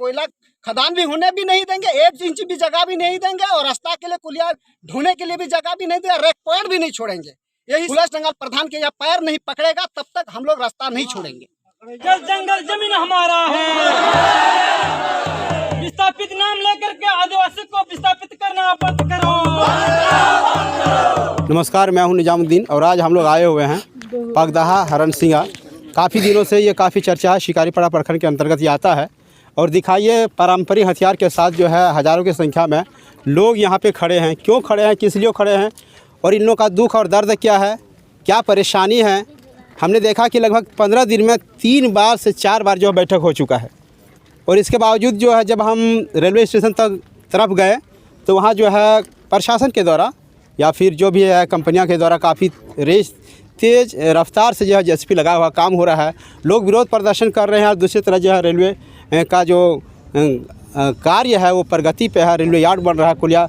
कोयला खदान भी होने भी नहीं देंगे, 1 इंच भी जगह भी नहीं देंगे, और रास्ता के लिए कुलिया ढोने के लिए भी जगह भी नहीं देंगे, रेक पॉइंट भी नहीं छोड़ेंगे। यही पुलिस जंगल प्रधान के यहाँ पैर नहीं पकड़ेगा तब तक हम लोग रास्ता नहीं छोड़ेंगे। जल जंगल जमीन हमारा है, विस्थापित नाम लेकर के आदिवासी को विस्थापित करना बंद करो। नमस्कार, मैं हूं निजामुद्दीन और आज हम लोग आए हुए हैं पगदहा हरनसिंगा। काफ़ी दिनों से ये काफ़ी चर्चा है, शिकारीपाड़ा प्रखंड के अंतर्गत ये आता है। और दिखाइए पारंपरिक हथियार के साथ जो है हज़ारों की संख्या में लोग यहाँ पे खड़े हैं। क्यों खड़े हैं, किस लिए खड़े हैं और इन लोगों का दुख और दर्द क्या है, क्या परेशानी है। हमने देखा कि लगभग 15 दिन में 3 बार से 4 बार जो बैठक हो चुका है। और इसके बावजूद जो है जब हम रेलवे स्टेशन तरफ गए तो वहाँ जो है प्रशासन के द्वारा या फिर जो भी है कंपनियों के द्वारा काफ़ी तेज़ रफ्तार से जो है जेसीबी लगा हुआ काम हो रहा है। लोग विरोध प्रदर्शन कर रहे हैं और दूसरी तरह जो है रेलवे का जो कार्य है वो प्रगति पे है। रेलवे यार्ड बन रहा है। कुलिया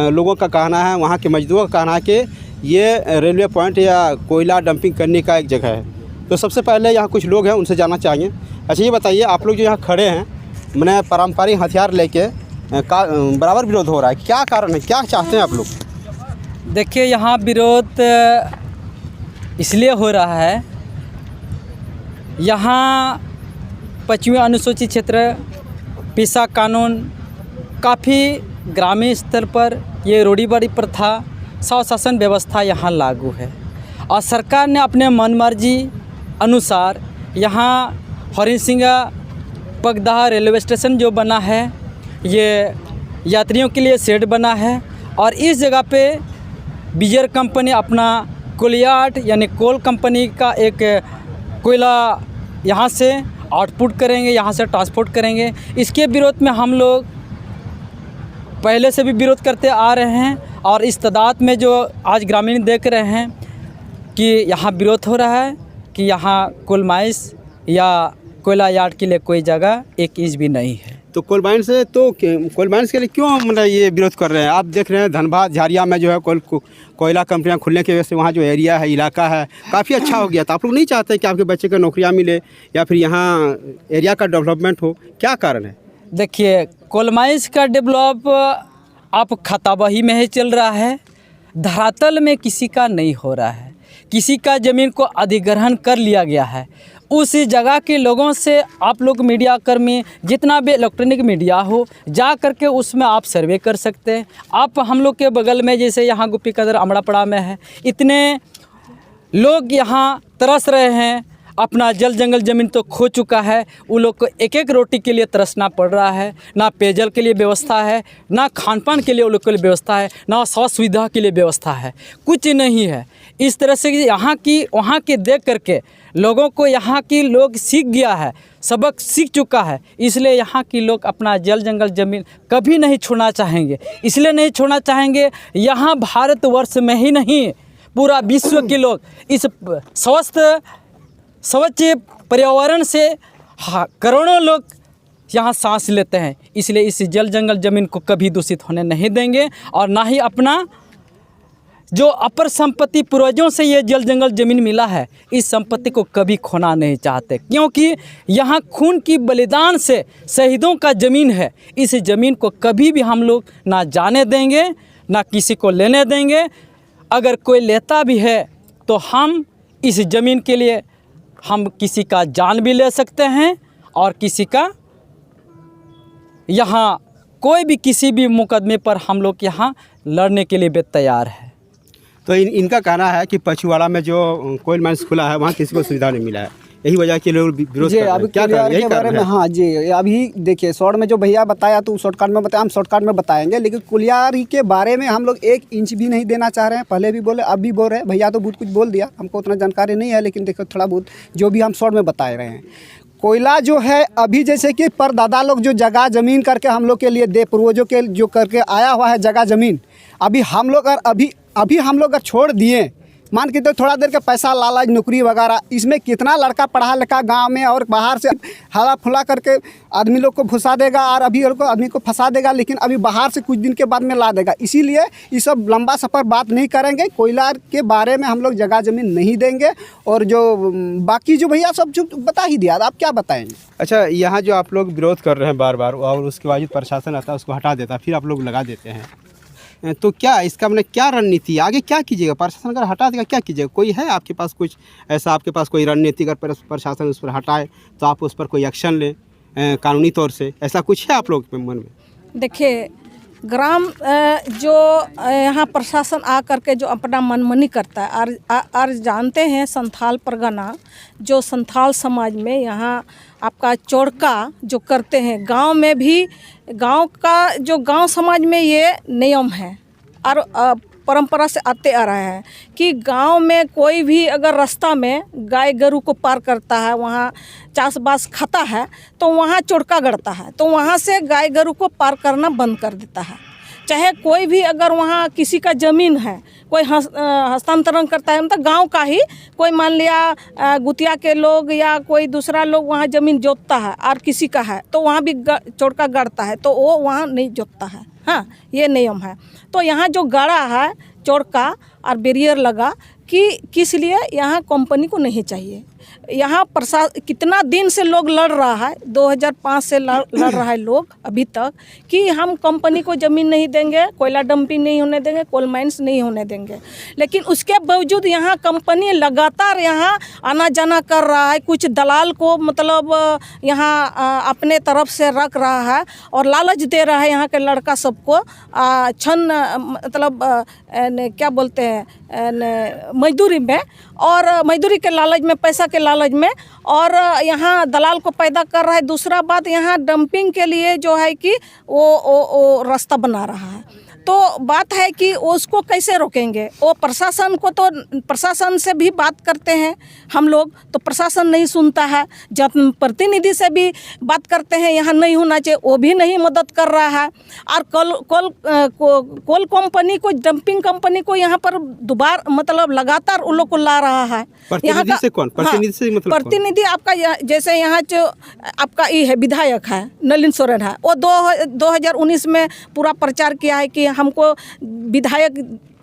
लोगों का कहना है, वहाँ के मजदूरों का कहना है कि ये रेलवे पॉइंट या कोयला डंपिंग करने का एक जगह है। तो सबसे पहले यहाँ कुछ लोग हैं, उनसे जानना चाहिए। अच्छा ये बताइए, आप लोग जो यहाँ खड़े हैं मैंने पारंपरिक हथियार लेके बराबर विरोध हो रहा है, क्या कारण है, क्या चाहते हैं आप लोग? देखिए, यहाँ विरोध इसलिए हो रहा है, यहाँ पश्चिमी अनुसूचित क्षेत्र पेशा कानून काफ़ी ग्रामीण स्तर पर ये रूढ़िवादी प्रथा स्वशासन व्यवस्था यहाँ लागू है और सरकार ने अपने मनमर्जी अनुसार यहाँ हरनसिंगा पगदहा रेलवे स्टेशन जो बना है ये यात्रियों के लिए शेड बना है और इस जगह पे बिजर कंपनी अपना कोलियाट यानी कोल कंपनी का एक कोयला यहाँ से आउटपुट करेंगे, यहाँ से ट्रांसपोर्ट करेंगे। इसके विरोध में हम लोग पहले से भी विरोध करते आ रहे हैं और इस तादाद में जो आज ग्रामीण देख रहे हैं कि यहाँ विरोध हो रहा है कि यहाँ कोल माइंस या कोयला यार्ड के लिए कोई जगह 1 इंच भी नहीं है। तो कोल माइंस के लिए क्यों मतलब ये विरोध कर रहे हैं? आप देख रहे हैं धनबाद झारिया में जो है कोयला कंपनियां खुलने की वजह से वहाँ जो एरिया है, इलाका है, काफ़ी अच्छा हो गया। तो आप लोग नहीं चाहते कि आपके बच्चे को नौकरियाँ मिले या फिर यहाँ एरिया का डेवलपमेंट हो, क्या कारण है? देखिए, कोल माइंस का डेवलप आप खताबही में ही चल रहा है, धरातल में किसी का नहीं हो रहा है। किसी का ज़मीन को अधिग्रहण कर लिया गया है। उस जगह के लोगों से आप लोग मीडिया कर्मी जितना भी इलेक्ट्रॉनिक मीडिया हो जा करके उसमें आप सर्वे कर सकते हैं। आप हम लोग के बगल में जैसे यहाँ गुप्पी कदर अमड़ापड़ा में है, इतने लोग यहाँ तरस रहे हैं। अपना जल जंगल ज़मीन तो खो चुका है, उन लोग को एक एक रोटी के लिए तरसना पड़ रहा है। ना पेयजल के लिए व्यवस्था है, ना खान पान के लिए उन लोग के लिए व्यवस्था है, ना स्वास्थ्य सुविधा के लिए व्यवस्था है, कुछ नहीं है। इस तरह से यहाँ की वहाँ के देख करके लोगों को यहाँ की लोग सीख गया है, सबक सीख चुका है। इसलिए यहाँ की लोग अपना जल जंगल ज़मीन कभी नहीं छोड़ना चाहेंगे। इसलिए नहीं छोड़ना चाहेंगे, यहाँ भारतवर्ष में ही नहीं पूरा विश्व के लोग इस स्वच्छ पर्यावरण से करोड़ों लोग यहाँ सांस लेते हैं। इसलिए इस जल जंगल ज़मीन को कभी दूषित होने नहीं देंगे और ना ही अपना जो अपर संपत्ति पूर्वजों से ये जल जंगल ज़मीन मिला है, इस संपत्ति को कभी खोना नहीं चाहते, क्योंकि यहाँ खून की बलिदान से शहीदों का ज़मीन है। इस ज़मीन को कभी भी हम लोग ना जाने देंगे, ना किसी को लेने देंगे। अगर कोई लेता भी है तो हम इस ज़मीन के लिए हम किसी का जान भी ले सकते हैं और किसी का यहाँ कोई भी किसी भी मुकदमे पर हम लोग यहाँ लड़ने के लिए भी तैयार है। तो इनका कहना है कि पछुआड़ा में जो कोयल माइंस खुला है वहाँ किसी को सुविधा नहीं मिला है, यही वजह के लोग विरोध कर रहे हैं। क्या कारण है? यही कारण है। हाँ जी, अभी देखिए शॉर्ट में जो भैया बताया तो शॉर्टकट में बताया, हम शॉर्टकट में बताएंगे। लेकिन कुलियारी के बारे में हम लोग 1 इंच भी नहीं देना चाह रहे हैं। पहले भी बोले, अब भी बोल रहे हैं। भैया तो बहुत कुछ बोल दिया, हमको उतना जानकारी नहीं है, लेकिन देखो थोड़ा बहुत जो भी हम शॉर्ट में बता रहे हैं। कोयला जो है अभी जैसे कि परदादा लोग जो जगह ज़मीन करके हम लोग के लिए दे, पूर्वजों के जो करके आया हुआ है जगह ज़मीन, अभी हम लोग अगर छोड़ दिए मान के तो थोड़ा देर के पैसा लालच नौकरी वगैरह, इसमें कितना लड़का पढ़ा लिखा गांव में और बाहर से हला फुला करके आदमी लोग को घुसा देगा और आदमी को फंसा देगा, लेकिन अभी बाहर से कुछ दिन के बाद में ला देगा। इसीलिए ये सब लंबा सफ़र बात नहीं करेंगे, कोयला के बारे में हम लोग जगह ज़मीन नहीं देंगे। और जो बाकी जो भैया सब जो बता ही दिया, आप क्या बताएंगे? अच्छा, यहाँ जो आप लोग विरोध कर रहे हैं बार बार और उसके बावजूद प्रशासन आता है उसको हटा देता है, फिर आप लोग लगा देते हैं, तो क्या इसका मतलब क्या रणनीति आगे क्या कीजिएगा? प्रशासन अगर हटा देगा क्या कीजिएगा? कोई है आपके पास कुछ ऐसा, आपके पास कोई रणनीति? अगर प्रशासन उस पर हटाए तो आप उस पर कोई एक्शन लें कानूनी तौर से, ऐसा कुछ है आप लोग के मन में? देखिए, ग्राम जो यहाँ प्रशासन आ करके जो अपना मनमानी करता है, और जानते हैं संथाल परगना जो संथाल समाज में यहाँ आपका चोरका जो करते हैं, गांव में भी गांव समाज में ये नियम है और परंपरा से आते आ रहा है कि गांव में कोई भी अगर रास्ता में गाय गरू को पार करता है, वहाँ चासबास खाता है, तो वहाँ चोरका गड़ता है, तो वहाँ से गाय गरू को पार करना बंद कर देता है। चाहे कोई भी अगर वहाँ किसी का ज़मीन है, कोई हस्तांतरण करता है, मतलब गांव का ही कोई मान लिया गुतिया के लोग या कोई दूसरा लोग वहाँ ज़मीन जोतता है और किसी का है, तो वहाँ भी चोरका गाड़ता है, तो वो वहाँ नहीं जोतता है। हाँ, ये नियम है। तो यहाँ जो गाड़ा है चोरका और बैरियर लगा कि किस लिए, यहाँ कंपनी को नहीं चाहिए। यहाँ कितना दिन से लोग लड़ रहा है, 2005 से लड़ रहा है लोग अभी तक कि हम कंपनी को ज़मीन नहीं देंगे, कोयला डंपिंग नहीं होने देंगे, कोल माइंस नहीं होने देंगे। लेकिन उसके बावजूद यहाँ कंपनी लगातार यहाँ आना जाना कर रहा है, कुछ दलाल को मतलब यहाँ अपने तरफ से रख रहा है और लालच दे रहा है यहाँ के लड़का सबको, मतलब क्या बोलते हैं, मजदूरी में, और मजदूरी के लालच में, पैसा के लालच में, और यहाँ दलाल को पैदा कर रहा है। दूसरा बात, यहाँ डंपिंग के लिए जो है कि वो रास्ता बना रहा है। तो बात है कि उसको कैसे रोकेंगे? वो प्रशासन को, तो प्रशासन से भी बात करते हैं हम लोग, तो प्रशासन नहीं सुनता है। जनप्रतिनिधि से भी बात करते हैं, यहाँ नहीं होना चाहिए, वो भी नहीं मदद कर रहा है। और कोल कंपनी को, डंपिंग कंपनी को यहाँ पर दोबारा मतलब लगातार उन लोग को ला रहा है। प्रतिनिधि से कौन? प्रतिनिधि से मतलब प्रतिनिधि आपका जैसे यहाँ जो आपका ये है विधायक है नलिन सोरेन है, वो 2019 में पूरा प्रचार किया है कि हमको विधायक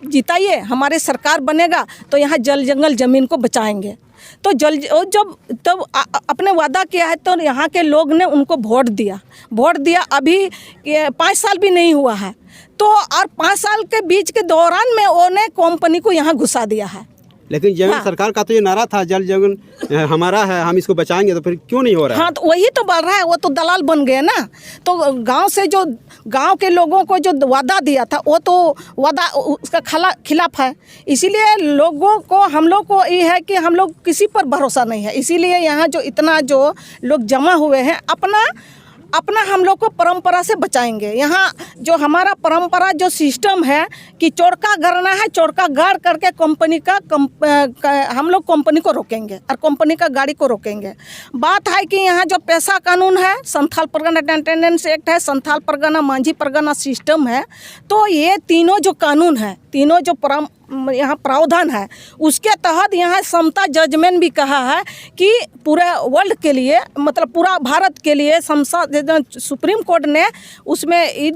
जिताइए, हमारे सरकार बनेगा तो यहाँ जल जंगल ज़मीन को बचाएंगे। तो जब तब अपने वादा किया है, तो यहाँ के लोग ने उनको वोट दिया। अभी 5 साल भी नहीं हुआ है, तो और 5 साल के बीच के दौरान में उन्होंने कंपनी को यहाँ घुसा दिया है। लेकिन जमीन सरकार का तो ये नारा था, जल जंगल हमारा है, हम इसको बचाएंगे, तो फिर क्यों नहीं हो रहा है? हाँ, तो वही तो बढ़ रहा है, वो तो दलाल बन गए ना। तो गांव के लोगों को जो वादा दिया था, वो तो वादा उसका खिलाफ है। इसीलिए लोगों को, हम लोग को ये है कि हम लोग किसी पर भरोसा नहीं है। इसीलिए यहाँ जो इतना जो लोग जमा हुए हैं, अपना हम लोग को परंपरा से बचाएंगे। यहाँ जो हमारा परंपरा जो सिस्टम है कि चोरका गड़ना है, चोरका गाड़ करके कंपनी का हम लोग कंपनी को रोकेंगे और कंपनी का गाड़ी को रोकेंगे। बात है कि यहाँ जो पैसा कानून है, संथाल परगना मेंटेनेंस एक्ट है, संथाल परगना मांझी परगना सिस्टम है, तो ये तीनों जो कानून है, तीनों जो यहाँ प्रावधान है, उसके तहत यहाँ समता जजमेंट भी कहा है कि पूरे वर्ल्ड के लिए, मतलब पूरा भारत के लिए सुप्रीम कोर्ट ने उसमें ये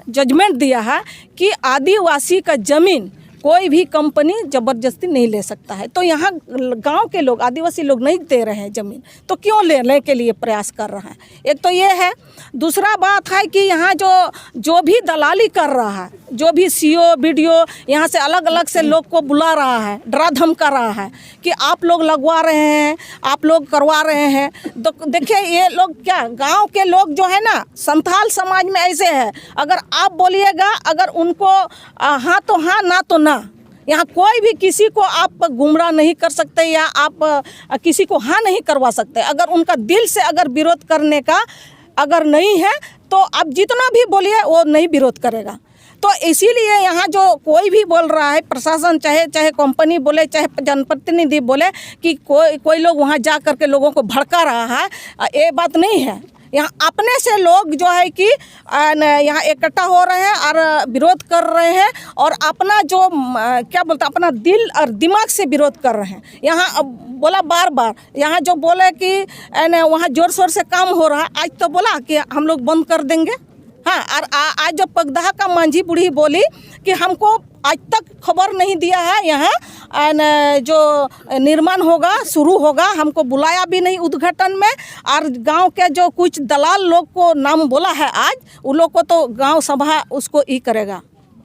जजमेंट दिया है कि आदिवासी का ज़मीन कोई भी कंपनी ज़बरदस्ती नहीं ले सकता है। तो यहाँ गांव के लोग, आदिवासी लोग नहीं दे रहे हैं ज़मीन, तो क्यों लेने के लिए प्रयास कर रहा है? एक तो ये है। दूसरा बात है कि यहाँ जो भी दलाली कर रहा है, जो भी सीओ बीडीओ यहाँ से अलग अलग से लोग को बुला रहा है, डरा धमका रहा है कि आप लोग लगवा रहे हैं, आप लोग करवा रहे हैं। तो देखिए, ये लोग क्या, गाँव के लोग जो है ना, संथाल समाज में ऐसे है, अगर आप बोलिएगा, अगर उनको हाँ तो हाँ, ना तो ना, यहाँ कोई भी किसी को आप गुमराह नहीं कर सकते या आप किसी को हाँ नहीं करवा सकते। अगर उनका दिल से अगर विरोध करने का अगर नहीं है, तो आप जितना भी बोलिए वो नहीं विरोध करेगा। तो इसीलिए यहाँ जो कोई भी बोल रहा है, प्रशासन चाहे कंपनी बोले, चाहे जनप्रतिनिधि बोले कि कोई लोग वहाँ जा कर के लोगों को भड़का रहा है, ये बात नहीं है। यहाँ अपने से लोग जो है कि यहाँ इकट्ठा हो रहे हैं और विरोध कर रहे हैं और अपना जो क्या बोलते हैं अपना दिल और दिमाग से विरोध कर रहे हैं। यहाँ बोला बार बार यहाँ जो बोले कि वहाँ ज़ोर शोर से काम हो रहा है, आज तो बोला कि हम लोग बंद कर देंगे। हाँ, और आज जो पगदहा का मांझी बूढ़ी बोली कि हमको आज तक खबर नहीं दिया है यहाँ जो निर्माण होगा शुरू होगा, हमको बुलाया भी नहीं उद्घाटन में। और गांव के जो कुछ दलाल लोग को नाम बोला है आज, उन लोग को तो गांव सभा उसको ई करेगा,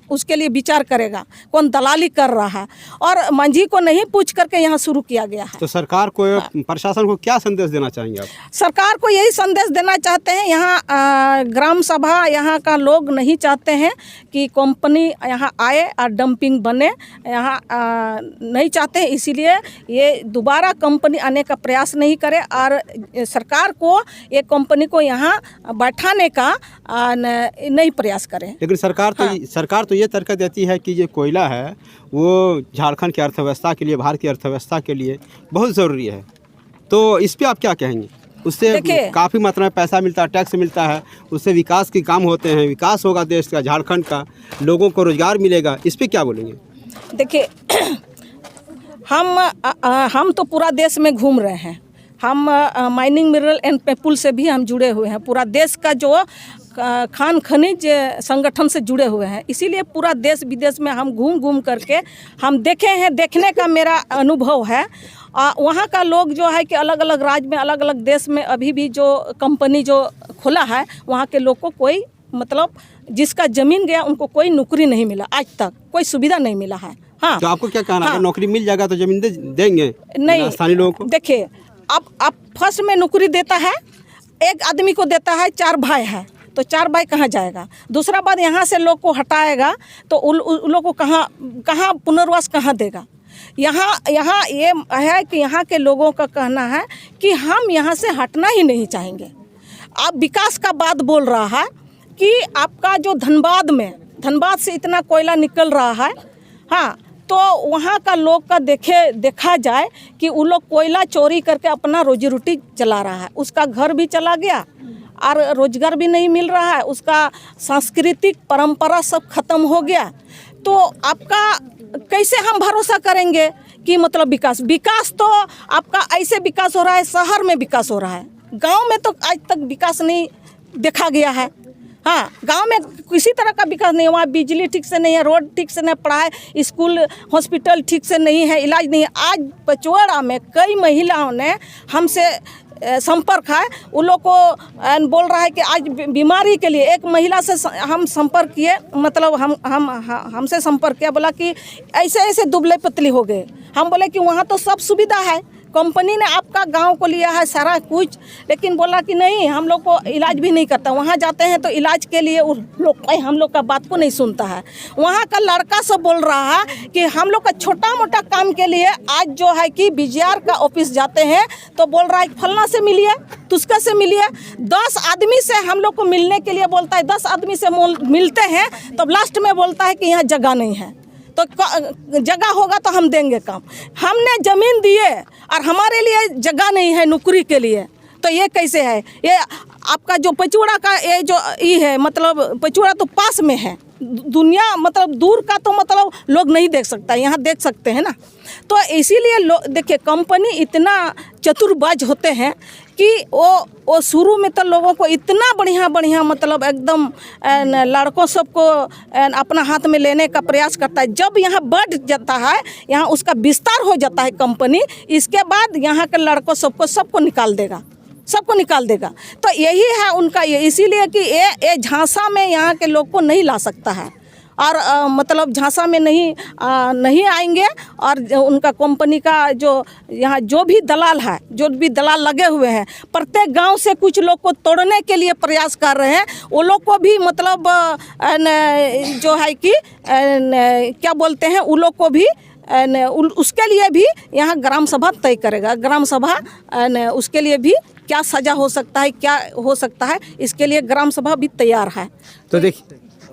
उसके लिए विचार करेगा कौन दलाली कर रहा है। और मंझी को नहीं पूछ करके यहाँ शुरू किया गया है। तो सरकार को, प्रशासन को क्या संदेश देना चाहेंगे आप? सरकार को यही संदेश देना चाहते हैं, यहाँ ग्राम सभा यहाँ का लोग नहीं चाहते हैं कि कंपनी यहाँ आए और डंपिंग बने, यहाँ नहीं चाहते हैं। इसीलिए ये दोबारा कंपनी आने का प्रयास नहीं करे और सरकार को ये कंपनी को यहाँ बैठाने का नहीं प्रयास करे। लेकिन सरकार तो ये तर्क देती है कि ये कोयला है वो झारखंड की अर्थव्यवस्था के लिए, भारत की अर्थव्यवस्था के लिए बहुत ज़रूरी है। तो इस पे आप क्या कहेंगे? उससे काफ़ी मात्रा में पैसा मिलता है, टैक्स मिलता है, उससे विकास के काम होते हैं, विकास होगा देश का, झारखंड का, लोगों को रोजगार मिलेगा। इस पे क्या बोलेंगे? देखिए हम तो पूरा देश में घूम रहे हैं, हम माइनिंग मिनरल एंड पेपुल से भी हम जुड़े हुए हैं, पूरा देश का जो खान खनिज संगठन से जुड़े हुए हैं। इसीलिए पूरा देश विदेश में हम घूम घूम करके हम देखे हैं, देखने का मेरा अनुभव है। वहाँ का लोग जो है कि अलग अलग राज्य में, अलग अलग देश में अभी भी जो कंपनी जो खुला है, वहाँ के लोग को कोई मतलब जिसका ज़मीन गया उनको कोई नौकरी नहीं मिला, आज तक कोई सुविधा नहीं मिला है। हाँ, तो आपको क्या कहना है? अगर नौकरी मिल जाएगा तो ज़मीन देंगे नहीं स्थानीय लोगों को? देखिए, अब फर्स्ट में नौकरी देता है, एक आदमी को देता है, 4 भाई है तो 4 भाई कहाँ जाएगा? दूसरा बात, यहाँ से लोग को हटाएगा तो उन लोग को कहाँ पुनर्वास कहाँ देगा? यहाँ ये है कि यहाँ के लोगों का कहना है कि हम यहाँ से हटना ही नहीं चाहेंगे। अब विकास का बात बोल रहा है कि आपका जो धनबाद से इतना कोयला निकल रहा है, हाँ, तो वहाँ का लोग का देखा जाए कि वो लोग कोयला चोरी करके अपना रोजी रोटी चला रहा है, उसका घर भी चला गया और रोजगार भी नहीं मिल रहा है, उसका सांस्कृतिक परंपरा सब खत्म हो गया। तो आपका कैसे हम भरोसा करेंगे कि मतलब विकास तो आपका ऐसे विकास हो रहा है, शहर में विकास हो रहा है, गांव में तो आज तक विकास नहीं देखा गया है। हाँ, गांव में किसी तरह का विकास नहीं है, वहाँ बिजली ठीक से नहीं है, रोड ठीक से नहीं, पढ़ाई स्कूल हॉस्पिटल ठीक से नहीं है, इलाज नहीं है। आज पचवाड़ा में कई महिलाओं ने हमसे संपर्क है, उन लोग को बोल रहा है कि आज बीमारी के लिए एक महिला से हम संपर्क किए, मतलब हमसे संपर्क किया, बोला कि ऐसे दुबले पतली हो गए। हम बोले कि वहाँ तो सब सुविधा है, कंपनी ने आपका गांव को लिया है सारा कुछ, लेकिन बोला कि नहीं, हम लोग को इलाज भी नहीं करता। वहाँ जाते हैं तो इलाज के लिए हम लोग का बात को नहीं सुनता है। वहाँ का लड़का सब बोल रहा है कि हम लोग का छोटा मोटा काम के लिए आज जो है कि बीजीआर का ऑफिस जाते हैं तो बोल रहा है फलना से मिलिए, तुस्का से मिलिए। 10 आदमी से हम लोग को मिलने के लिए बोलता है, 10 आदमी से मिलते हैं तो लास्ट में बोलता है कि यहाँ जगह नहीं है, तो जगह होगा तो हम देंगे काम। हमने ज़मीन दिए और हमारे लिए जगह नहीं है नौकरी के लिए, तो ये कैसे है? ये आपका जो पचवाड़ा का ये जो है, मतलब पचवाड़ा तो पास में है, दुनिया मतलब दूर का तो मतलब लोग नहीं देख सकता, यहाँ देख सकते हैं ना। तो इसीलिए देखिए, कंपनी इतना चतुरबाज होते हैं कि वो शुरू में तो लोगों को इतना बढ़िया मतलब एकदम लड़कों सबको अपना हाथ में लेने का प्रयास करता है। जब यहाँ बढ़ जाता है, यहाँ उसका विस्तार हो जाता है कंपनी, इसके बाद यहाँ के लड़कों सबको निकाल देगा। तो यही है उनका, ये इसीलिए कि ये झांसा में यहाँ के लोग को नहीं ला सकता है और मतलब झांसा में नहीं आएंगे। और उनका कंपनी का जो यहाँ जो भी दलाल लगे हुए हैं, प्रत्येक गांव से कुछ लोग को तोड़ने के लिए प्रयास कर रहे हैं। वो लोग को भी मतलब जो है कि क्या बोलते हैं, उन लोग को भी उसके लिए भी यहाँ ग्राम सभा तय करेगा। ग्राम सभा उसके लिए भी क्या सज़ा हो सकता है, क्या हो सकता है, इसके लिए ग्राम सभा भी तैयार है।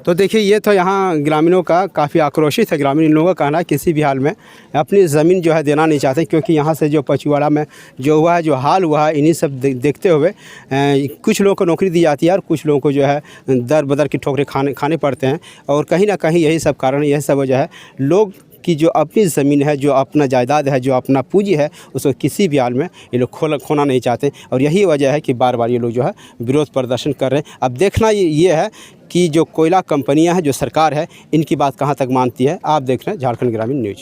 तो देखिए ये तो यहाँ ग्रामीणों का काफ़ी आक्रोशित है। ग्रामीण इन लोगों का कहना है किसी भी हाल में अपनी ज़मीन जो है देना नहीं चाहते, क्योंकि यहाँ से जो पचुवाड़ा में जो हुआ है, जो हाल हुआ है, इन्हीं सब देखते हुए कुछ लोगों को नौकरी दी जाती है और कुछ लोगों को जो है दर बदर की ठोकरें खाने पड़ते हैं। और कहीं ना कहीं यही सब कारण, यही सब वजह है, लोग की जो अपनी ज़मीन है, जो अपना जायदाद है, जो अपना पूंजी है, उसको किसी भी हाल में ये लोग खोना नहीं चाहते। और यही वजह है कि बार बार ये लोग जो है विरोध प्रदर्शन कर रहे हैं। अब देखना ये है कि जो कोयला कंपनियां हैं, जो सरकार है, इनकी बात कहां तक मानती है। आप देख रहे हैं झारखंड ग्रामीण न्यूज।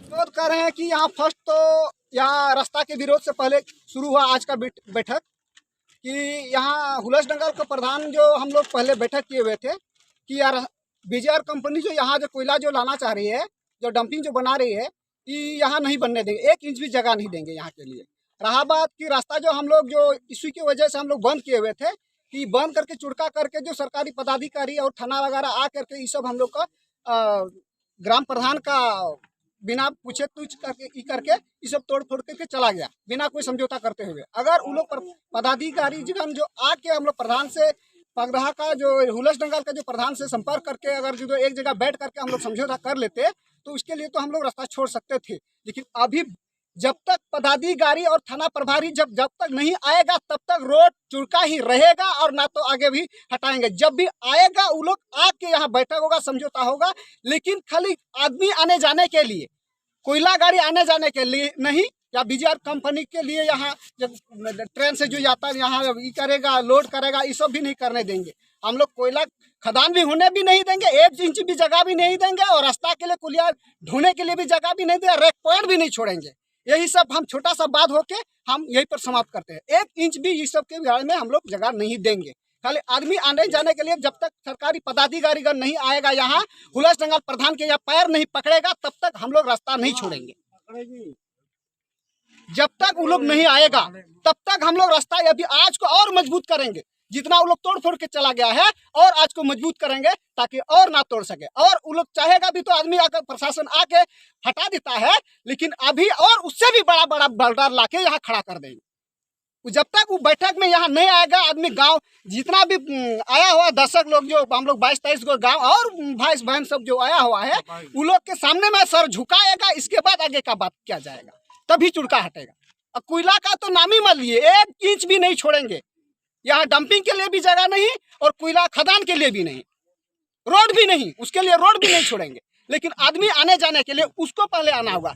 विरोध कर रहे हैं कि यहाँ फर्स्ट तो यहाँ रास्ता के विरोध से पहले शुरू हुआ आज का बैठक कि यहाँ हुलसडंगल का प्रधान जो हम लोग पहले बैठक किए हुए थे कि यार बीजेआर कंपनी जो यहाँ जो कोयला जो लाना चाह रही है, जो डंपिंग जो बना रही है, कि यहाँ नहीं बनने देंगे, 1 इंच भी जगह नहीं देंगे यहाँ के लिए। रहा बात कि रास्ता जो हम लोग जो इश्यू की वजह से हम लोग बंद किए हुए थे कि बंद करके चुड़का करके जो सरकारी पदाधिकारी और थाना वगैरह आ करके ये सब हम लोग का ग्राम प्रधान का बिना पूछे तुछ करके ये सब तोड़ फोड़ करके चला गया बिना कोई समझौता करते हुए। अगर उन लोग पदाधिकारी जीवन जो आके हम लोग प्रधान से पगडहा का जो हुलसडंगल का जो प्रधान से संपर्क करके अगर जो एक जगह बैठ करके हम लोग समझौता कर लेते तो उसके लिए तो हम लोग रास्ता छोड़ सकते थे। लेकिन अभी जब तक पदाधिकारी और थाना प्रभारी जब तक नहीं आएगा तब तक रोड चुड़का ही रहेगा और ना तो आगे भी हटाएंगे। जब भी आएगा वो लोग आके यहाँ बैठक होगा, समझौता होगा, लेकिन खाली आदमी आने जाने के लिए, कोयला गाड़ी आने जाने के लिए नहीं, या बीजेआर कंपनी के लिए यहाँ जब ट्रेन से जो जाता है यहाँ ये करेगा, लोड करेगा, ये सब भी नहीं करने देंगे। हम लोग कोयला खदान भी होने भी नहीं देंगे, 1 इंच भी जगह भी नहीं देंगे, और रास्ता के लिए कुलिया ढोने के लिए भी जगह भी नहीं देंगे, रेक पॉइंट भी नहीं छोड़ेंगे। यही सब हम छोटा सा बात होके हम यही पर समाप्त करते हैं। 1 इंच भी इस सब के बारे में हम लोग जगह नहीं देंगे। खाली आदमी आने जाने के लिए जब तक सरकारी पदाधिकारीगण नहीं आएगा यहाँ, हुलसडंगल प्रधान के यहाँ पैर नहीं पकड़ेगा, तब तक हम लोग रास्ता नहीं छोड़ेंगे। जब तक वो लोग नहीं आएगा तब तक हम लोग रास्ता अभी आज को और मजबूत करेंगे। जितना वो लोग तोड़ फोड़ के चला गया है और आज को मजबूत करेंगे ताकि और ना तोड़ सके। और वो लोग चाहेगा भी तो आदमी आकर प्रशासन आके हटा देता है, लेकिन अभी और उससे भी बड़ा बड़ा बल्डार लाके यहाँ खड़ा कर देंगे। जब तक वो बैठक में यहाँ नहीं आएगा, आदमी गांव जितना भी आया हुआ दर्शक लोग जो हम लोग 22-23 को गांव और भाई बहन सब जो आया हुआ है, वो लोग के सामने में सर झुकाएगा। इसके बाद आगे का बात किया जाएगा, तभी चुड़का हटेगा। और कोयला का तो नाम ही मत लिए, 1 इंच भी नहीं छोड़ेंगे। यहाँ डंपिंग के लिए भी जगह नहीं और कोयला खदान के लिए भी नहीं, रोड भी नहीं, उसके लिए रोड भी नहीं छोड़ेंगे। लेकिन आदमी आने जाने के लिए उसको पहले आना होगा।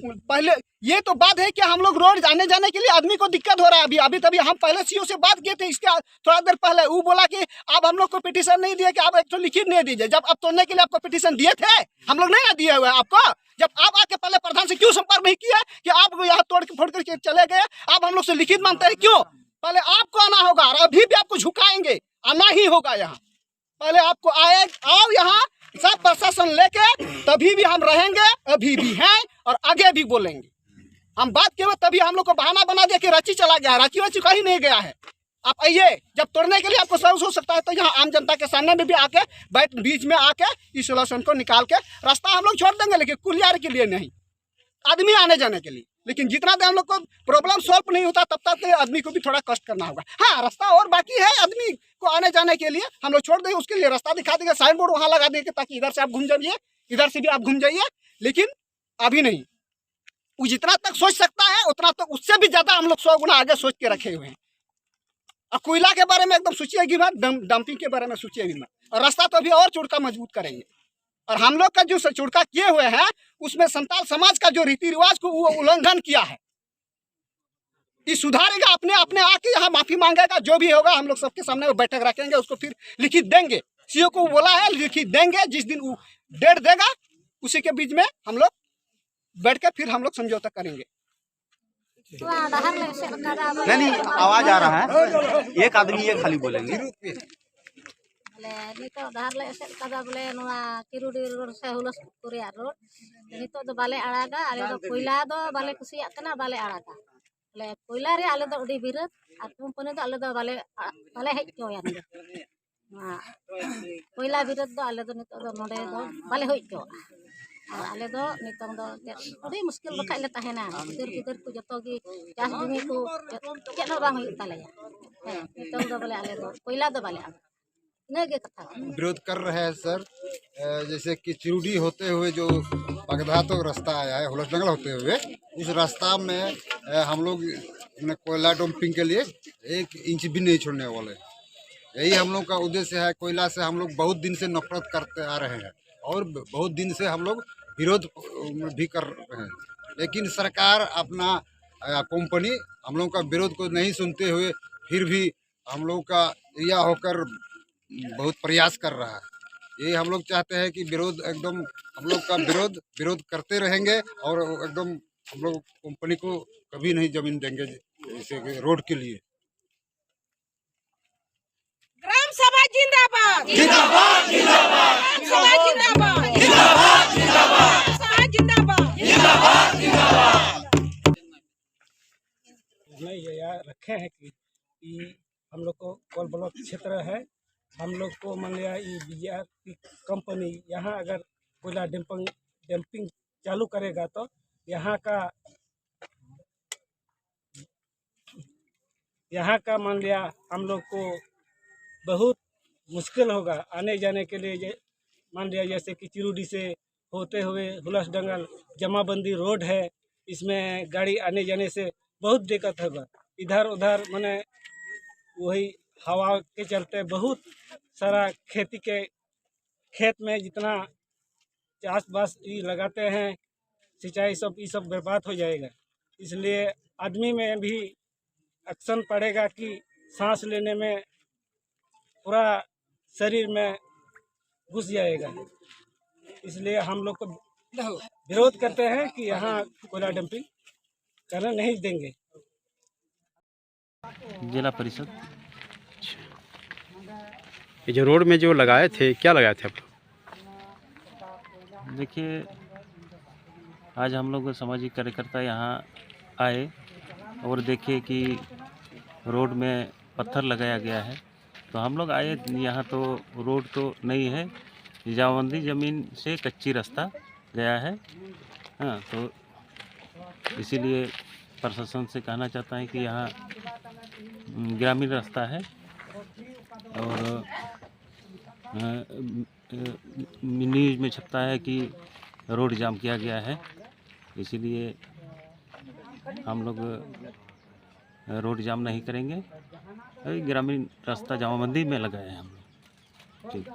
पहले ये तो बात है कि हम लोग रोड आने जाने के लिए आदमी को दिक्कत हो रहा है। अभी तभी हम पहले सीओ से बात किए थे, इसके थोड़ा देर पहले वो बोला कि आप हम लोग को पिटीशन नहीं दिए, कि आप एक तो लिखित नहीं दीजिए। जब आप तोड़ने के लिए आपको पिटीशन दिए थे, हम लोग नहीं ना दिए हुए आपको। जब आप आके पहले प्रधान से क्यों संपर्क नहीं किया कि आप यहाँ तोड़ के फोड़ करके चले गए, आप हम लोग से लिखित मांगते हैं क्यों? पहले आपको आना होगा और अभी भी आपको झुकाएंगे, आना ही होगा यहाँ। पहले आपको आओ यहाँ सब प्रशासन लेके, तभी भी हम रहेंगे, अभी भी हैं और आगे भी बोलेंगे। हम बात किए तभी हम लोग को बहाना बना दिया कि रांची चला गया, रांची कहीं नहीं गया है। आप आइए, जब तोड़ने के लिए आपको सर्विस हो सकता है तो यहाँ आम जनता के सामने में भी आके बैठ, बीच में आके इस सोल्यूशन को निकाल के रास्ता हम लोग छोड़ देंगे, लेकिन कुलियार के लिए नहीं, आदमी आने जाने के लिए। लेकिन जितना देर हम लोग को प्रॉब्लम सॉल्व नहीं होता तब तक आदमी को भी थोड़ा कष्ट करना होगा। हाँ, रास्ता और बाकी है आदमी को आने जाने के लिए, हम लोग छोड़ देंगे, उसके लिए रास्ता दिखा देंगे, साइन बोर्ड वहाँ लगा देंगे ताकि इधर से आप घूम जाइए, इधर से भी आप घूम जाइए। लेकिन अभी नहीं, वो जितना तक सोच सकता है उतना तक उससे भी ज्यादा हम लोग 100 गुना आगे सोच के रखे हुए हैं। और कोयला के बारे में एकदम सोचिएगी मत, डंपिंग के बारे में सोचिएगी मत। और रास्ता तो अभी और चुड़का मजबूत करेंगे। और हम लोग का जो चुड़का किए हुए हैं उसमें संताल समाज का जो रीति रिवाज को वो उल्लंघन किया है, ये सुधारेगा। अपने अपने आके यहाँ माफी मांगेगा, जो भी होगा हम लोग सबके सामने वो बैठक रखेंगे, उसको फिर लिखित देंगे। सीओ को बोला है लिखित देंगे, जिस दिन वो डेट देगा उसी के बीच में हम लोग बैठ के फिर हम लोग समझौता करेंगे। नहीं, आवाज आ रहा है, एक आदमी ये खाली बोलेंगे। नितो धार ले एसेट कदा बोले नोआ किरुडी रोड से हुलसपुरिया रोड नितो दो बाले आड़ागा, आले दो कोयला दो बाले कुसिया कना बाले आड़ागा। ले कोयला रे आले दो उडी बिरत आ कंपनी दो आले दो बाले हेज चोया ने कोयला बिरत दो आले दो नितो दो नोडे दो बाले होय चो। और आले दो नितों दो अभी मुश्किल बखा ले तहेना, गिदर को जतो की चास जमी को चेनो बांग हुई तालेया। नितों दो बोले आले दो कोयला दो बाले इन्हें कथा विरोध कर रहे हैं सर। जैसे कि चिरुडी होते हुए जो पगधा तो रास्ता आया है हुलस जंगल होते हुए, उस रास्ता में हम लोग कोयला डंपिंग के लिए 1 इंच भी नहीं छोड़ने वाले। यही हम लोग का उद्देश्य है। कोयला से हम लोग बहुत दिन से नफरत करते आ रहे हैं और बहुत दिन से हम लोग विरोध भी कर रहे हैं, लेकिन सरकार अपना कंपनी हम लोग का विरोध को नहीं सुनते हुए फिर भी हम लोग का यह होकर बहुत प्रयास कर रहा है। यही हम लोग चाहते हैं कि विरोध एकदम हम लोग का विरोध करते रहेंगे और एकदम हम लोग कंपनी को कभी नहीं जमीन देंगे जैसे रोड के लिए। ग्राम सभा जिंदाबाद जिंदाबाद जिंदाबाद सभा जिंदाबाद जिंदाबाद जिंदाबाद सभा जिंदाबाद जिंदाबाद जिंदाबाद। मैं ये याद रखे हैं कि हम लोग को कोल ब्लॉक क्षेत्र है, हम लोग को मान लिया ये बीआर की कंपनी यहाँ अगर कोयला डंपिंग चालू करेगा तो यहाँ का मान लिया हम लोग को बहुत मुश्किल होगा आने जाने के लिए। मान लिया जैसे कि चिरुडी से होते हुए हुलस डंगल जमाबंदी रोड है, इसमें गाड़ी आने जाने से बहुत दिक्कत होगा। इधर उधर माने वही हवा के चलते बहुत सारा खेती के खेत में जितना चास बास लगाते हैं सिंचाई सब ये सब बर्बाद हो जाएगा। इसलिए आदमी में भी एक्शन पड़ेगा कि सांस लेने में पूरा शरीर में घुस जाएगा। इसलिए हम लोग को विरोध करते हैं कि यहाँ कोयला डंपिंग करने नहीं देंगे। जिला परिषद ये जो रोड में जो लगाए थे, क्या लगाए थे आप? देखिए, आज हम लोग सामाजिक कार्यकर्ता यहाँ आए और देखे कि रोड में पत्थर लगाया गया है, तो हम लोग आए। यहाँ तो रोड तो नहीं है, जमाबंदी ज़मीन से कच्ची रास्ता गया है। हाँ, तो इसीलिए प्रशासन से कहना चाहता है कि यहाँ ग्रामीण रास्ता है और न्यूज़ में छपता है कि रोड जाम किया गया है, इसीलिए हम लोग रोड जाम नहीं करेंगे। ग्रामीण रास्ता जमाबंदी में लगाए हैं हम लोग। ठीक।